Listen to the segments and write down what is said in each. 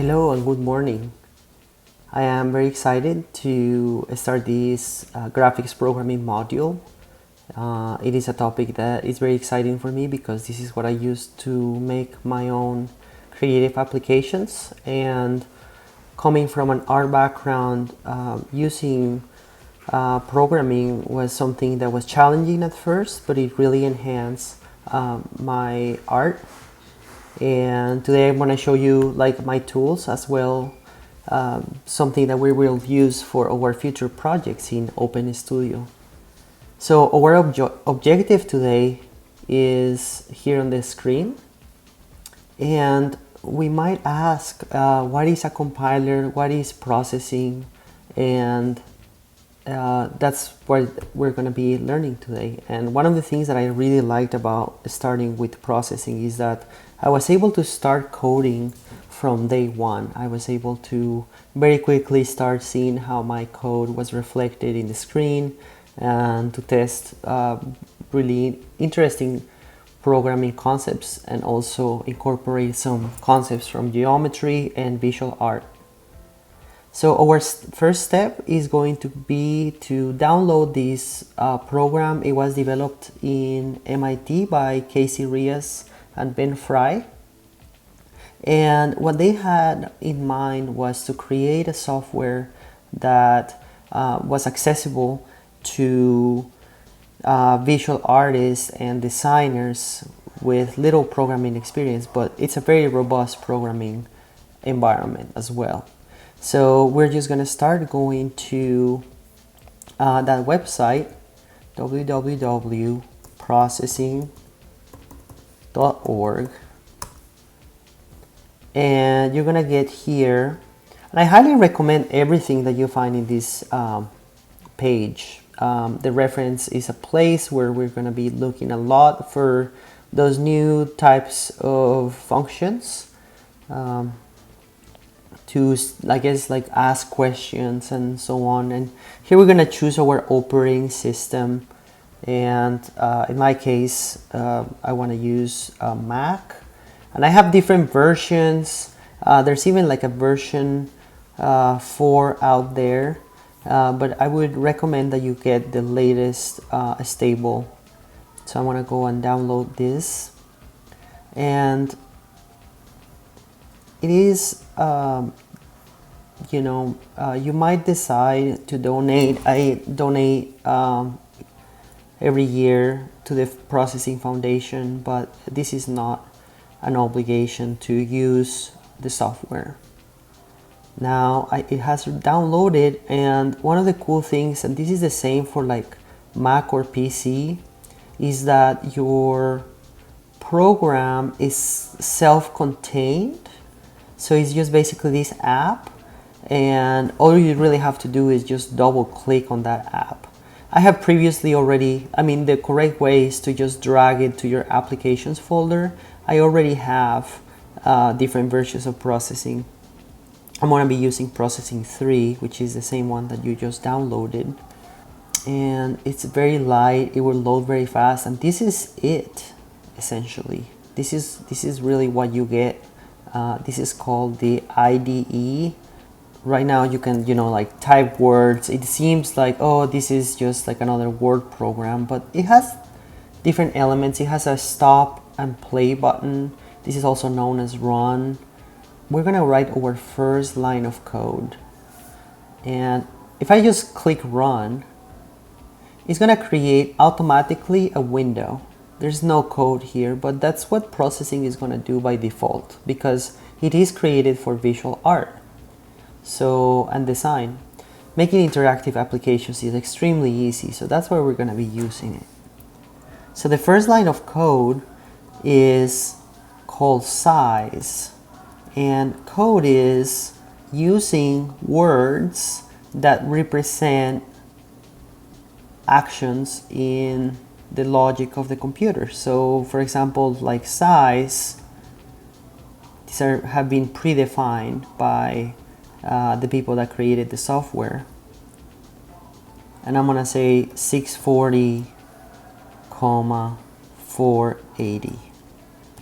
Hello and good morning. I am very excited to start this graphics programming module. It is a topic that is very exciting for me because this is what I use to make my own creative applications, and coming from an art background, using programming was something that was challenging at first, but it really enhanced my art. And today I'm going to show you my tools as well, something that we will use for our future projects in Open Studio. So our objective today is here on the screen, and we might ask what is a compiler, what is processing, and that's what we're going to be learning today. And one of the things that I really liked about starting with processing is that I was able to start coding from day one. I was able to very quickly start seeing how my code was reflected in the screen and to test really interesting programming concepts, and also incorporate some concepts from geometry and visual art. So our first step is going to be to download this program. It was developed in MIT by Casey Rias and Ben Fry. And what they had in mind was to create a software that was accessible to visual artists and designers with little programming experience, but it's a very robust programming environment as well. So we're just going to start going to that website, www.processing.org, and you're going to get here. And I highly recommend everything that you find in this page. The reference is a place where we're going to be looking a lot for those new types of functions. To, I guess, ask questions and so on. And here we're going to choose our operating system, and in my case I want to use Mac, and I have different versions. There's even a version 4 out there, but I would recommend that you get the latest stable. So I want to go and download this, and it is you might decide to donate. I donate every year to the Processing Foundation, but this is not an obligation to use the software. Now it has downloaded, and one of the cool things, and this is the same for Mac or PC, is that your program is self-contained. So it's just basically this app, and all you really have to do is just double click on that app. I have previously the correct way is to just drag it to your applications folder. I already have different versions of processing. I'm going to be using processing 3, which is the same one that you just downloaded. And it's very light, it will load very fast, and this is it, essentially. This is really what you get. This is called the IDE. Right now you can type words. It seems oh, this is just another word program, but it has different elements. It has a stop and play button. This is also known as run. We're gonna write our first line of code, and if I just click run, it's gonna create automatically a window. There's no code here, but that's what processing is going to do by default, because it is created for visual art and design. Making interactive applications is extremely easy, so that's why we're going to be using it. So the first line of code is called size, and code is using words that represent actions in the logic of the computer. So for example, size, these have been predefined by the people that created the software, and I'm gonna say 640, 480,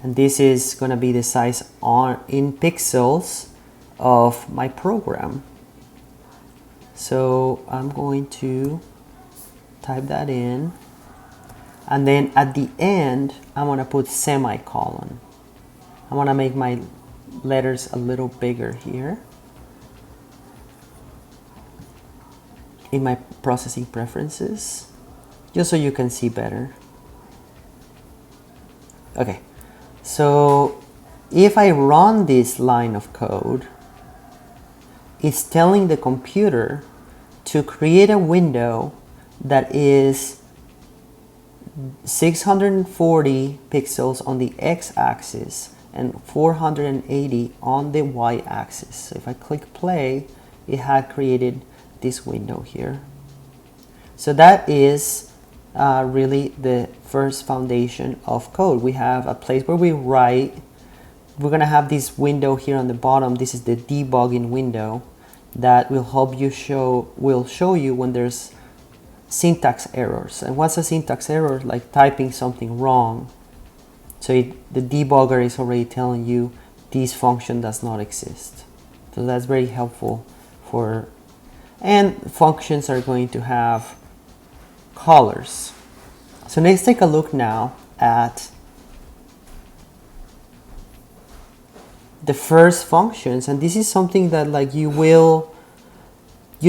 and this is gonna be the size in pixels of my program. So I'm going to type that in, and then at the end I'm going to put semicolon. I want to make my letters a little bigger here in my processing preferences, just so you can see better. Okay, so if I run this line of code, it's telling the computer to create a window that is 640 pixels on the x-axis and 480 on the y-axis. So if I click play, it had created this window here. So that is really the first foundation of code. We have a place where we write. We're gonna have this window here on the bottom. This is the debugging window that will help you will show you when there's syntax errors. And what's a syntax error? Like typing something wrong. So the debugger is already telling you this function does not exist. So that's very helpful for, and functions are going to have colors. So let's take a look now at the first functions, and this is something that like you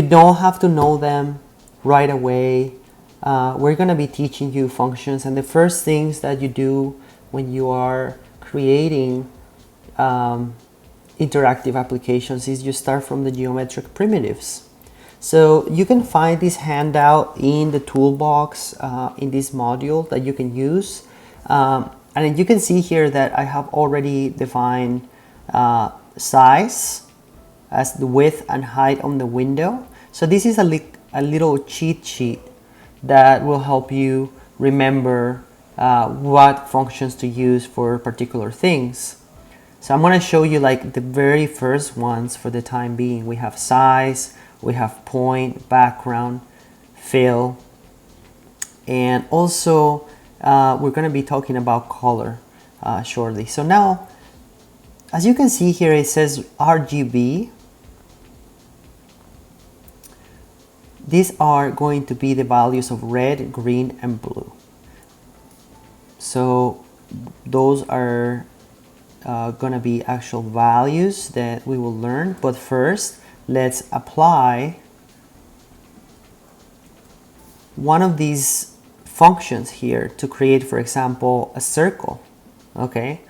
don't have to know them right away. We're going to be teaching you functions, and the first things that you do when you are creating interactive applications is you start from the geometric primitives. So you can find this handout in the toolbox in this module that you can use, and you can see here that I have already defined size as the width and height on the window. So this is a little cheat sheet that will help you remember what functions to use for particular things. So I'm going to show you like the very first ones for the time being. We have size, we have point, background, fill, and also we're going to be talking about color shortly. So now, as you can see here, it says RGB. These are going to be the values of red, green, and blue. So those are going to be actual values that we will learn. But first, let's apply one of these functions here to create, for example, a circle. Okay.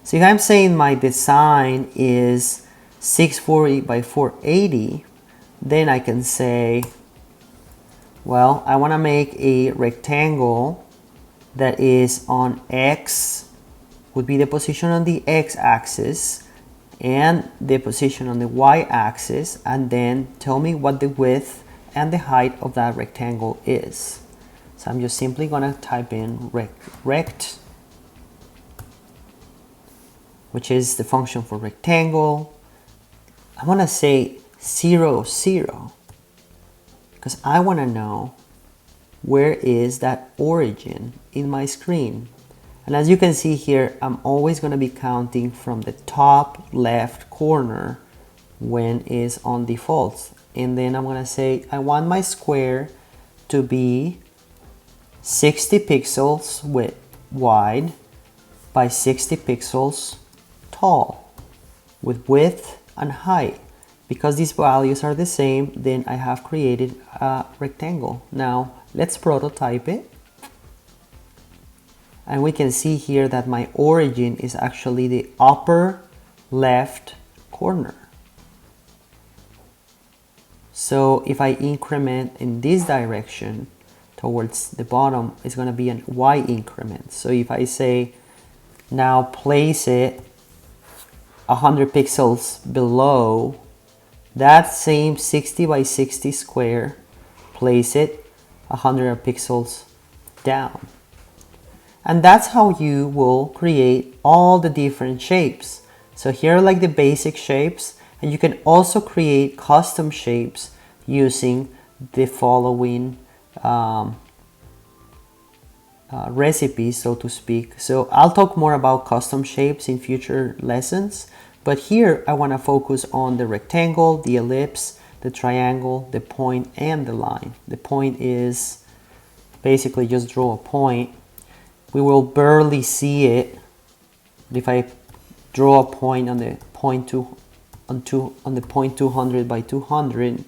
So if I'm saying my design is 640 by 480, then I can say, well, I want to make a rectangle that is on X, would be the position on the X-axis, and the position on the Y-axis, and then tell me what the width and the height of that rectangle is. So I'm just simply going to type in rect, which is the function for rectangle. I want to say 0, 0, because I want to know where is that origin in my screen. And as you can see here, I'm always going to be counting from the top left corner when it's on default. And then I'm going to say I want my square to be 60 pixels wide by 60 pixels tall with width and height. Because these values are the same, then I have created a rectangle. Now let's prototype it. And we can see here that my origin is actually the upper left corner. So if I increment in this direction towards the bottom, it's going to be an Y increment. So if I say now place it 100 pixels below that same 60 by 60 square, place it 100 pixels down. And that's how you will create all the different shapes. So here are like the basic shapes, and you can also create custom shapes using the following recipes, so to speak. So I'll talk more about custom shapes in future lessons, But here I want to focus on the rectangle, the ellipse, the triangle, the point, and the line. The point is basically just draw a point. We will barely see it. If I draw a point on the point on the point 200 by 200,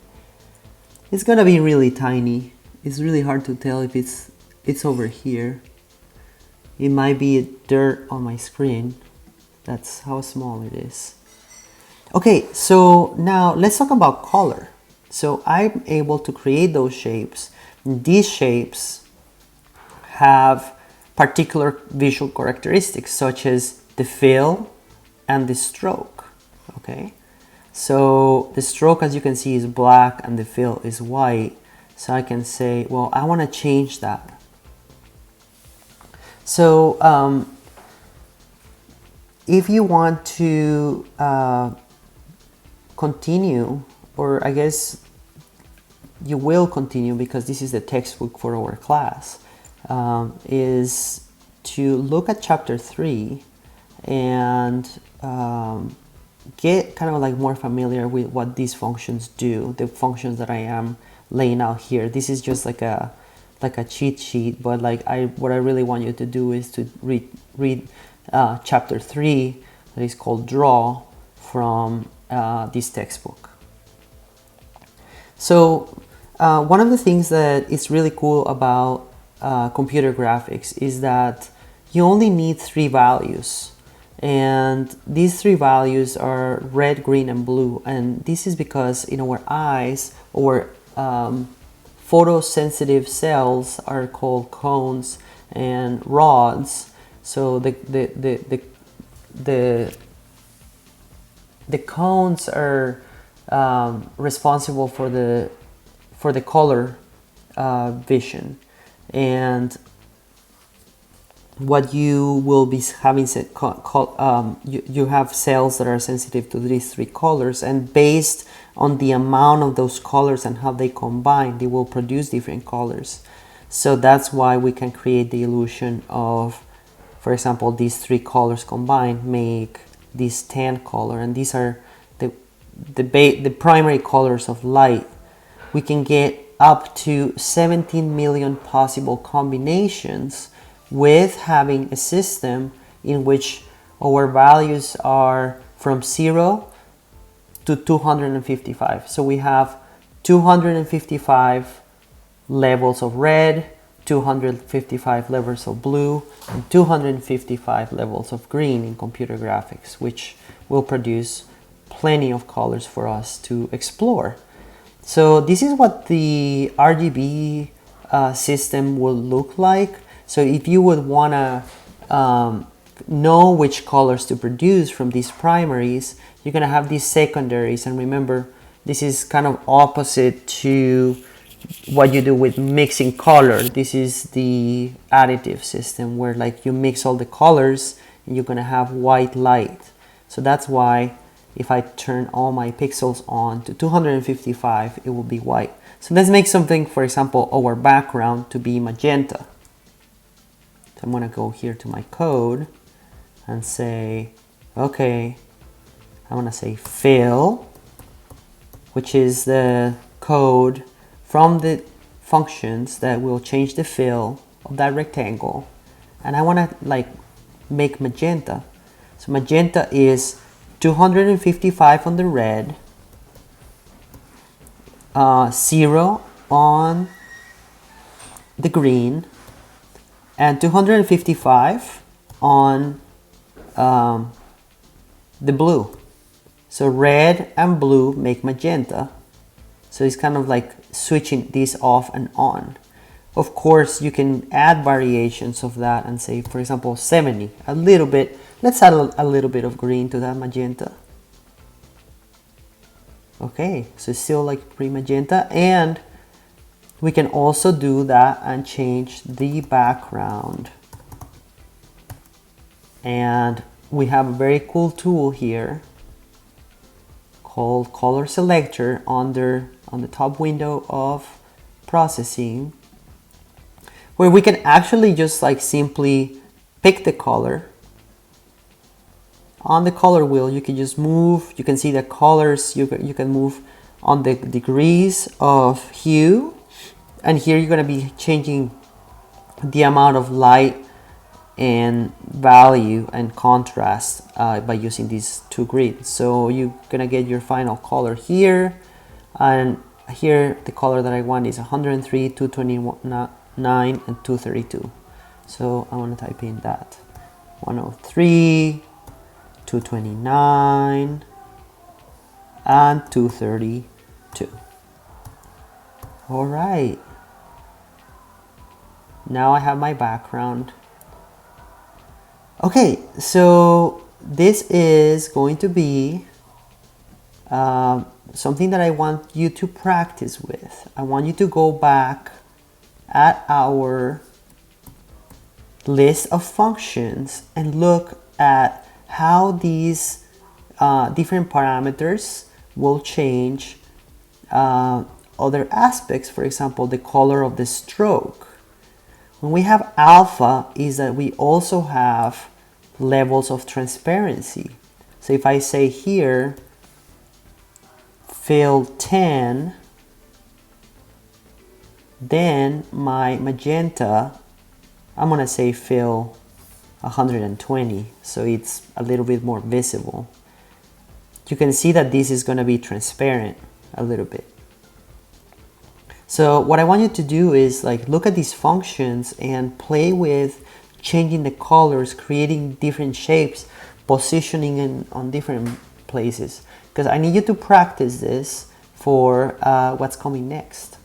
it's gonna be really tiny. It's really hard to tell if it's over here. It might be dirt on my screen. That's how small it is. Okay, so now let's talk about color. So I'm able to create those shapes. These shapes have particular visual characteristics such as the fill and the stroke. Okay, so the stroke, as you can see, is black and the fill is white. So I can say, well, I want to change that. So if you want to continue, or I guess you will continue because this is the textbook for our class, is to look at chapter 3 and get kind of like more familiar with what these functions do, the functions that I am laying out here. This is just like a cheat sheet, but like what I really want you to do is to read chapter 3 that is called Draw from this textbook. So one of the things that is really cool about computer graphics is that you only need 3 values, and these 3 values are red, green, and blue. And this is because in our eyes, our photosensitive cells are called cones and rods. So the cones are responsible for the color vision, and what you will be having you have cells that are sensitive to these 3 colors, and based on the amount of those colors and how they combine, they will produce different colors. So that's why we can create the illusion of, for example, these 3 colors combined make this tan color, and these are the primary colors of light. We can get up to 17 million possible combinations with having a system in which our values are from 0 to 255. So we have 255 levels of red, 255 levels of blue, and 255 levels of green in computer graphics, which will produce plenty of colors for us to explore. So this is what the RGB system will look like. So if you would want to know which colors to produce from these primaries, you're going to have these secondaries. And remember, this is kind of opposite to what you do with mixing color. This is the additive system where like you mix all the colors and you're going to have white light. So that's why if I turn all my pixels on to 255, it will be white. So let's make something, for example, our background to be magenta. So I'm going to go here to my code and say, okay, I'm going to say fill, which is the code from the functions that will change the fill of that rectangle. And I want to like make magenta. So magenta is 255 on the red, 0 on the green, and 255 on the blue. So red and blue make magenta. So it's kind of like switching these off and on. Of course, you can add variations of that and say, for example, 70, a little bit. Let's add a little bit of green to that magenta. Okay, so it's still like pre-magenta, and we can also do that and change the background. And we have a very cool tool here called Color Selector on the top window of processing, where we can actually just like simply pick the color on the color wheel, you can just move. You can see the colors. You can move on the degrees of hue, and here you're going to be changing the amount of light and value and contrast by using these two grids. So you're gonna get your final color here, and here the color that I want is 103, 229, and 232. So I want to type in that 103, 229, and 232. All right. Now I have my background. Okay, so this is going to be something that I want you to practice with. I want you to go back at our list of functions and look at how these different parameters will change other aspects. For example, the color of the stroke. When we have alpha, is that we also have levels of transparency. So if I say here, fill 10, then my magenta, I'm gonna say fill 120, so it's a little bit more visible. You can see that this is gonna be transparent a little bit. So what I want you to do is like look at these functions and play with changing the colors, creating different shapes, positioning on different places. Because I need you to practice this for what's coming next.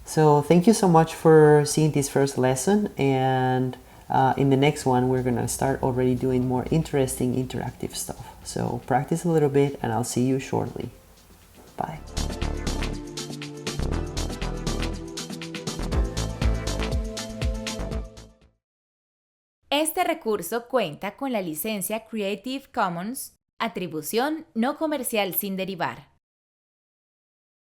So thank you so much for seeing this first lesson, and in the next one we're gonna start already doing more interesting interactive stuff. So practice a little bit and I'll see you shortly. Bye. Este recurso cuenta con la licencia Creative Commons, atribución no comercial sin derivar.